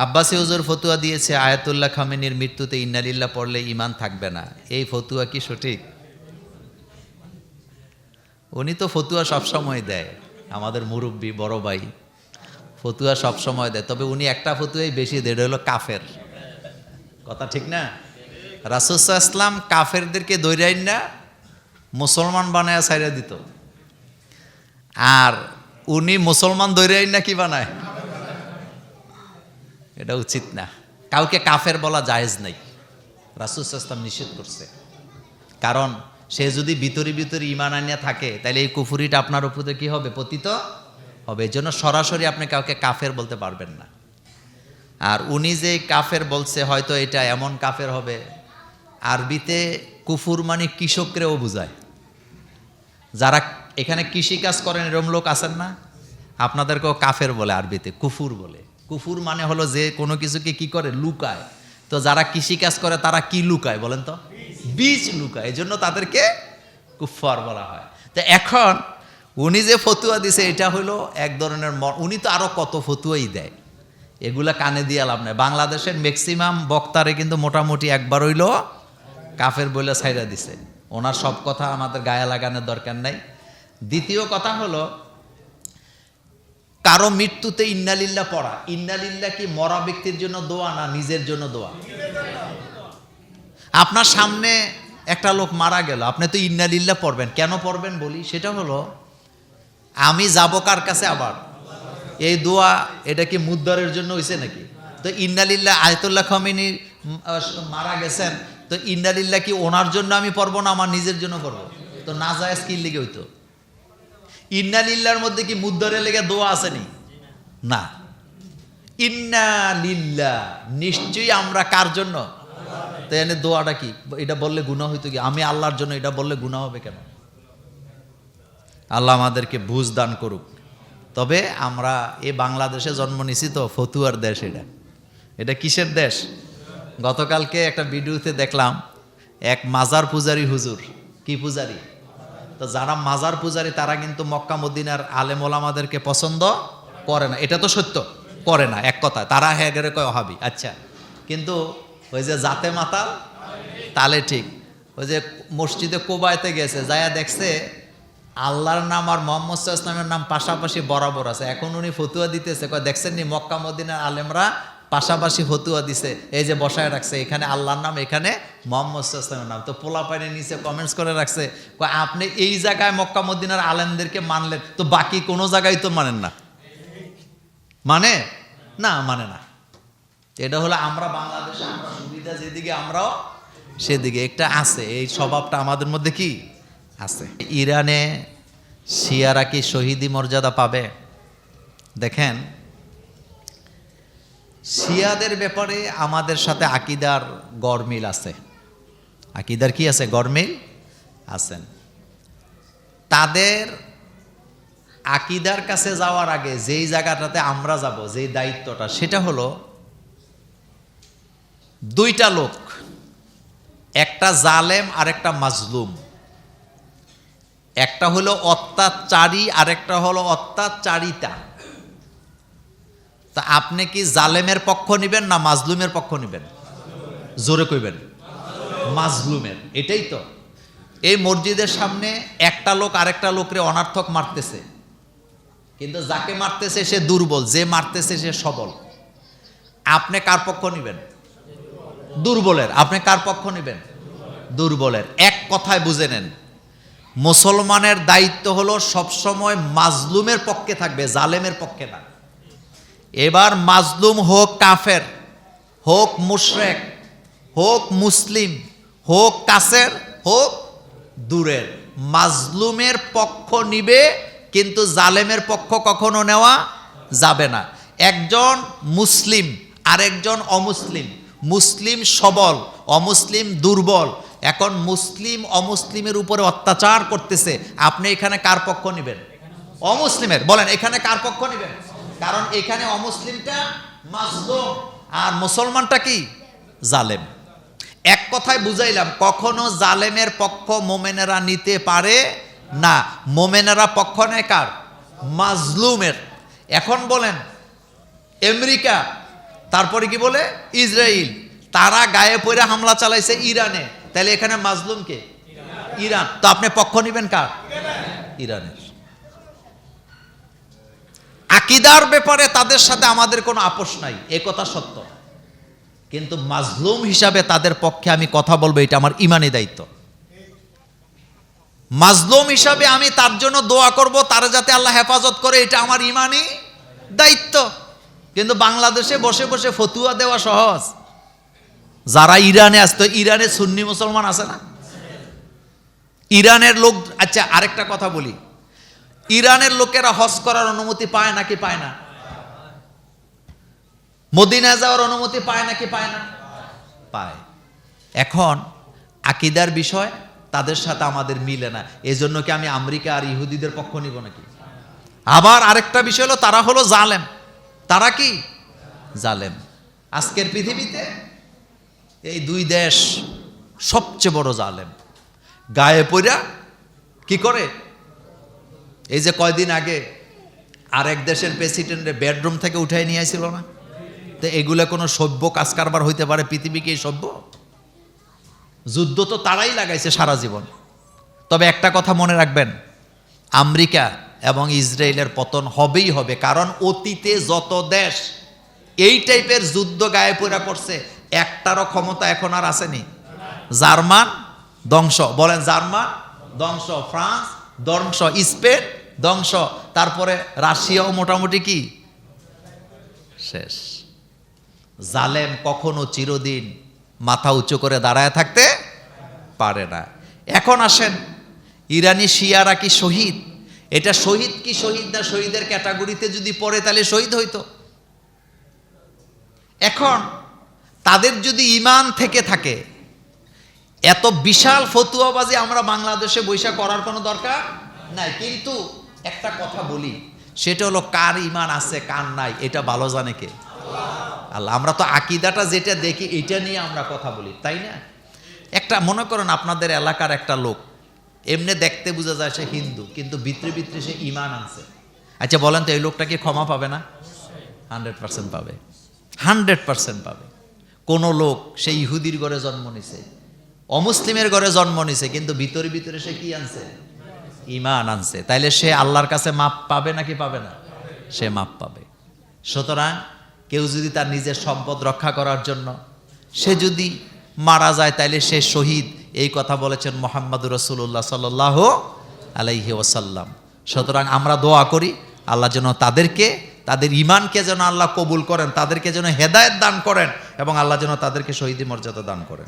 আব্বাসী হুজুর ফতুয়া দিয়েছে আয়াতুল্লাহ খামেনির মৃত্যুতে ইন্নালিল্লাহ পড়লে ঈমান থাকবে না, এই ফতুয়া কি সঠিক? উনি তো ফতুয়া সবসময় দেয়, আমাদের মুরব্বী বড় ভাই ফতুয়া সবসময় দেয়, তবে উনি একটা ফতুয়াই বেশি দেয়, হলো কাফের। কথা ঠিক না? রাসূল সাল্লাল্লাহু আলাইহি ওয়াসাল্লাম কাফেরদেরকে দৈরাইন না মুসলমান বানায় ছাইরা দিত, আর উনি মুসলমান দৈরাইন না কি বানায়? এটা উচিত না, কাউকে কাফের বলা জায়েজ নাই, রাসূল সাল্লাল্লাহু আলাইহি ওয়াসাল্লাম নিষেধ করছে। কারণ সে যদি ভিতরে ভিতরে ঈমান আনিয়া থাকে তাহলে এই কুফরিটা আপনার উপরে কি হবে? পতিত হবে। এই জন্য সরাসরি আপনি কাউকে কাফের বলতে পারবেন না। আর উনি যে কাফের বলছে, হয়তো এটা এমন কাফের হবে, আরবিতে কুফুর মানে কৃষকরেও বুঝায়। যারা এখানে কৃষিকাজ করেন এরকম লোক আছেন না, আপনাদেরকেও কাফের বলে, আরবিতে কুফুর বলে। কুফুর মানে হলো যে কোনো কিছুকে কি করে? লুকায়। তো যারা কৃষিকাজ করে তারা কি লুকায় বলেন তো? বীজ লুকায়, এই জন্য তাদেরকে কুফার বলা হয়। তো এখন উনি যে ফতুয়া দিছে এটা হলো এক ধরনের, উনি তো আরো কত ফতুয়াই দেয়, এগুলা কানে দিয়ে লাভ নাই। বাংলাদেশের ম্যাক্সিমাম বক্তারে কিন্তু মোটামুটি একবার হইল কাফের বলে ছাইরা দিছে। ওনার সব কথা আমাদের গায়ে লাগানোর দরকার নাই। দ্বিতীয় কথা হলো, কারো মৃত্যুতে ইন্নালিল্লাহ পড়া, ইন্নালিল্লাহ কি মরা ব্যক্তির জন্য দোয়া না নিজের জন্য দোয়া? আপনার সামনে একটা লোক মারা গেল, আপনি তো ইন্নালিল্লাহ পড়বেন। কেন পড়বেন বলি, সেটা হলো আমি যাব কার কাছে? আবার এই দোয়া এটা কি মুদ্দারের জন্য হইছে নাকি? তো ইন্নালিল্লাহ, আয়াতুল্লাহ খামেনি মারা গেছেন, তো ইন্নালিল্লাহ কি ওনার জন্য আমি পড়বো না আমার নিজের জন্য পড়বো? তো না জায়েজ কি লেগে হইতো? ইন্নালিল্লাহর মধ্যে কি মুদ্দারের লেগে দোয়া আসেনি? না, ইন্নালিল্লাহ নিশ্চয়ই আমরা কার জন্য? তো এনে দোয়াটা কি? এটা বললে গুনাহ হইতো কি? আমি আল্লাহর জন্য, এটা বললে গুনাহ হবে কেন? আল্লাহ আমাদেরকে বুঝ দান করুক। তবে আমরা এই বাংলাদেশে জন্ম নিছি তো ফতুয়ার দেশ। এটা কিসের দেশ? গতকালকে একটা ভিডিওতে দেখলাম এক মাজার পূজারি হুজুর, কি পূজারি? তো যারা মাজার পূজারি তারা কিন্তু মক্কা মদিনার আলেম ওলামাদেরকে পছন্দ করে না, এটা তো সত্য, করে না এক কথা, তারা হ্যাঁ কয় ওহাবি। আচ্ছা, কিন্তু ওই যে জাতে মাতাল তালে ঠিক, ওই যে মসজিদে কোবাইতে গেছে, যায়া দেখছে আল্লাহর নাম আর মুহাম্মদ সাল্লাল্লাহু আলাইহি ওয়াসাল্লামের নাম পাশাপাশি বরাবর আছে। এখন উনি ফতুয়া দিতেছে, কয় দেখছেন নি মক্কা মদিনার আলেমরা পাশাপাশি ফতুয়া দিছে, এই যে বসায় রাখছে, এখানে আল্লাহর নাম, এখানে মুহাম্মদ সাল্লাল্লাহু আলাইহি ওয়াসাল্লামের নাম। তো পোলা পাইনে নিচে কমেন্টস করে রাখছে, কয় আপনি এই জায়গায় মক্কা মদিনার আলেমদেরকে মানলেন, তো বাকি কোনো জায়গায় তো মানেন না। মানে না, মানে না। এটা হলো আমরা বাংলাদেশে, আমরা সুবিধা যেদিকে আমরাও সেদিকে একটা আছে, এই স্বভাবটা আমাদের মধ্যে কি আছে। ইরানে শিয়ারা কি শহীদি মর্যাদা পাবে? দেখেন, শিয়াদের ব্যাপারে আমাদের সাথে আকিদার গরমিল আছে। আকিদার কি আছে? গরমিল আছেন। তাদের আকিদার কাছে যাওয়ার আগে যেই জায়গাটাতে আমরা যাব, যেই দায়িত্বটা, সেটা হলো দুইটা লোক, একটা জালেম আর একটা মাজলুম। একটা হলো অত্যাচারী আর একটা হলো অত্যাচারিতা। তা আপনি কি জালেমের পক্ষ নিবেন না মাজলুমের পক্ষ নিবেন? জোরে কইবেন। মাজলুমের। এটাই তো, এই মসজিদের সামনে একটা লোক আরেকটা লোকরে অনার্থক মারতেছে, কিন্তু যাকে মারতেছে সে দুর্বল, যে মারতেছে সে সবল। আপনি কার পক্ষ নিবেন? দুর্বলের। আপনি কার পক্ষ নিবেন? দুর্বলের। এক কথায় বুঝে নেন, মুসলমানের দায়িত্ব হলো সবসময় মাজলুমের পক্ষে থাকবে, জালেমের পক্ষে না। এবার মাজলুম হোক কাফের, হোক মুশরিক, হোক মুসলিম, হোক কাসের, হোক দূরের, মাজলুমের পক্ষ নিবে, কিন্তু জালেমের পক্ষ কখনো নেওয়া যাবে না। একজন মুসলিম আর একজন অমুসলিম, মুসলিম সবল, অমুসলিম দুর্বল। এখন মুসলিম অমুসলিমের উপরে অত্যাচার করতেছে, আপনি এখানে কার পক্ষ নেবেন? অমুসলিমের। বলেন, এখানে কার পক্ষ নেবেন? কারণ এখানে অমুসলিমটা মাজলুম আর মুসলমানটা কি? জালেম। এক কথায় বুঝাইলাম, কখনো জালেমের পক্ষ মোমেনেরা নিতে পারে না। মোমেনেরা পক্ষ নেয় কার? মাজলুমের। এখন বলেন, আমেরিকা তারপরে কি বলে ইসরায়েল, তারা গায়ে পড়ে হামলা চালাইছে ইরানে, তাহলে এখানে মাজলুম কে? ইরান। তো আপনি পক্ষ নিবেন কার? ইরানের। আকীদার ব্যাপারে তাদের সাথে আমাদের কোনো আপোষ নাই, এ কথা সত্য, কিন্তু মাজলুম হিসাবে তাদের পক্ষে আমি কথা বলবো, এটা আমার ইমানি দায়িত্ব। মাজলুম হিসাবে আমি তার জন্য দোয়া করব, তার যাতে আল্লাহ হেফাজত করে, এটা আমার ইমানি দায়িত্ব। কিন্তু বাংলাদেশে বসে বসে ফতুয়া দেওয়া সহজ। যারা ইরানে আসতো, ইরানে সুন্নি মুসলমান আছে না? ইরানের লোক, আচ্ছা আরেকটা কথা বলি, ইরানের লোকেরা হজ করার অনুমতি পায় নাকি পায় না? মদিনায় যাওয়ার অনুমতি পায় নাকি পায় না? পায়। এখন আকীদার বিষয় তাদের সাথে আমাদের মিলে না, এজন্য কি আমি আমেরিকা আর ইহুদিদের পক্ষ নিব নাকি? আবার আরেকটা বিষয় হলো, তারা হলো জালেম। তারা কি জালেম? আজকের পৃথিবীতে এই দুই দেশ সবচেয়ে বড় জালেম। গায়ে পড়া কি করে, এই যে কয়দিন আগে আরেক দেশের প্রেসিডেন্টের বেডরুম থেকে উঠাই নিয়ে আসছিল না? তো এগুলো কোনো সভ্য কাজ কারবার হইতে পারে? পৃথিবী কি সভ্য? যুদ্ধ তো তারাই লাগাইছে সারা জীবন। তবে একটা কথা মনে রাখবেন, আমেরিকা এবং ইসরায়েলের পতন হবেই হবে, কারণ অতীতে যত দেশ এই টাইপের যুদ্ধ গায়ে পড়া করছে, একটারও ক্ষমতা এখন আর আসেনি। জার্মান ধ্বংস, বলেন জার্মান ধ্বংস, ফ্রান্স ধ্বংস, স্পেন ধ্বংস, তারপরে রাশিয়াও মোটামুটি কি শেষ। জালেম কখনো চিরদিন মাথা উঁচু করে দাঁড়ায় থাকতে পারে না। এখন আসেন, ইরানি শিয়ারা কি শহীদ? এটা শহীদ কি শহীদ না শহীদের ক্যাটাগরিতে যদি পড়ে তাহলে শহীদ হইতো। এখন তাদের যদি ঈমান থেকে থাকে, এত বিশাল ফতুয়াবাজি আমরা বাংলাদেশে বৈশা করার কোনো দরকার নাই। কিন্তু একটা কথা বলি, সেটা হলো কার ঈমান আছে কার নাই এটা ভালো জানে কে? আল্লাহ। আমরা তো আকীদাটা যেটা দেখি এটা নিয়ে আমরা কথা বলি, তাই না? একটা মনে করেন আপনাদের এলাকার একটা লোক, এমনি দেখতে বোঝা যায় সে হিন্দু, কিন্তু ভিতরে ভিতরে সে ঈমান আনছে। আচ্ছা বলেন তো, এই লোকটা কি ক্ষমা পাবে না? 100% পাবে, 100% পাবে। কোন লোক সে ইহুদির ঘরে জন্ম নিছে, অমুসলিমের ঘরে জন্ম নিছে, কিন্তু ভিতরে ভিতরে সে কি আনছে? ঈমান আনছে, তাইলে সে আল্লাহর কাছে মাপ পাবে নাকি পাবে না? সে মাপ পাবে। সুতরাং কেউ যদি তার নিজের সম্পদ রক্ষা করার জন্য সে যদি মারা যায়, তাইলে সে শহীদ, এই কথা বলেছেন মুহাম্মদুর রাসূলুল্লাহ সাল্লাল্লাহু আলাইহি ওয়াসাল্লাম। সুতরাং আমরা দোয়া করি আল্লাহ যেন তাদেরকে, তাদের ঈমানকে যেন আল্লাহ কবুল করেন, তাদেরকে যেন হেদায়েত দান করেন, এবং আল্লাহ যেন তাদেরকে শহীদি মর্যাদা দান করেন।